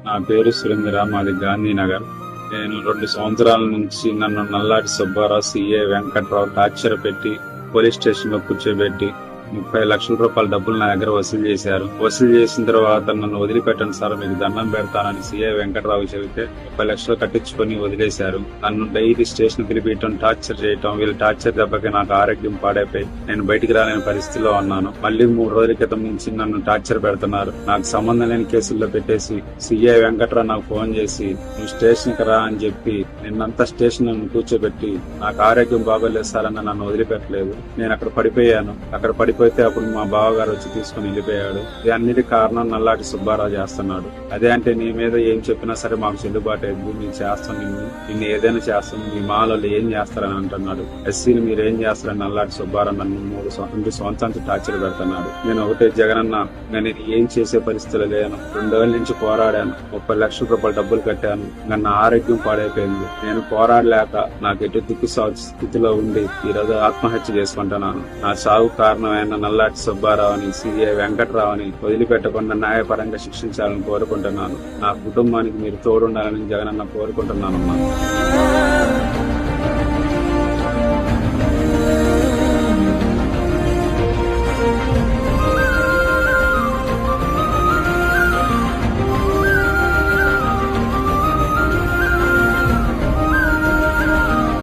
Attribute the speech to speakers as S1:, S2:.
S1: నా పేరు సురేంద్ర, మాది గాంధీనగర్. నేను 2 సంవత్సరాల నుంచి నన్ను నల్లాటి సుబ్బారావు, సిఏ వెంకట్రావు టార్చర్ పెట్టి పోలీస్ స్టేషన్ లో కూర్చోబెట్టి 30 లక్షల రూపాయల డబ్బులు నా దగ్గర వసూలు చేశారు. వసూలు చేసిన తర్వాత నన్ను వదిలిపెట్టండి సార్, మీకు దండం పెడతానని సిఏ వెంకట్రావు చెబితే 30 లక్షలు కట్టించుకొని వదిలేశారు. నన్ను డైలీ స్టేషన్ పిలిపించడం, టార్చర్ చేయటం, వీళ్ళ టార్చర్ దెబ్బకి నాకు ఆరోగ్యం పాడైపోయి నేను బయటికి రాలేని పరిస్థితిలో ఉన్నాను. మళ్ళీ 3 రోజుల క్రితం నుంచి నన్ను టార్చర్ పెడుతున్నారు. నాకు సంబంధం లేని కేసుల్లో పెట్టేసి సిఐ వెంకట్రావు నాకు ఫోన్ చేసి నువ్వు స్టేషన్ కి రా అని చెప్పి నిన్నంతా స్టేషన్ నన్ను కూర్చోబెట్టి నాకు ఆరోగ్యం బాగోలేదు సార్ అన్న నన్ను వదిలిపెట్టలేదు. నేను అక్కడ పడిపోయాను. అక్కడ పడిపోతే అప్పుడు మా బావగారు వచ్చి తీసుకుని వెళ్ళిపోయాడు. ఇది అన్నిటి కారణం నల్లాటి సుబ్బారావు చేస్తున్నాడు. అదే అంటే నీ మీద ఏం చెప్పినా సరే మాకు చెల్లుబాటు అయ్యింది, మేము చేస్తాం, నిన్ను ఏదైనా చేస్తాం, మీ మాలో ఏం చేస్తారని అంటున్నాడు. ఎస్సీని మీరు ఏం చేస్తారని నల్లాటి సుబ్బారావు నన్ను 2 సంవత్సరాల నుంచి టార్చర్ పెడుతున్నాడు. నేను ఒకటే జగనన్న, నేను ఏం చేసే పరిస్థితులు లేను. 2 ఏళ్ల నుంచి పోరాడాను, 30 లక్షల రూపాయలు డబ్బులు కట్టాను. నా ఆరోగ్యం పాడైపోయింది. నేను పోరాడలేక నాకు ఎటు దిక్కు స్థితిలో ఉండి ఈరోజు ఆత్మహత్య చేసుకుంటున్నాను. నా సాగు కారణమైన నల్లాటి సుబ్బారావుని, సిఐ వెంకట్రావుని వదిలిపెట్టకుండా న్యాయపరంగా శిక్షించాలని కోరుకుంటున్నాను. నా కుటుంబానికి మీరు తోడుండాలని జగనన్న కోరుకుంటున్నాను.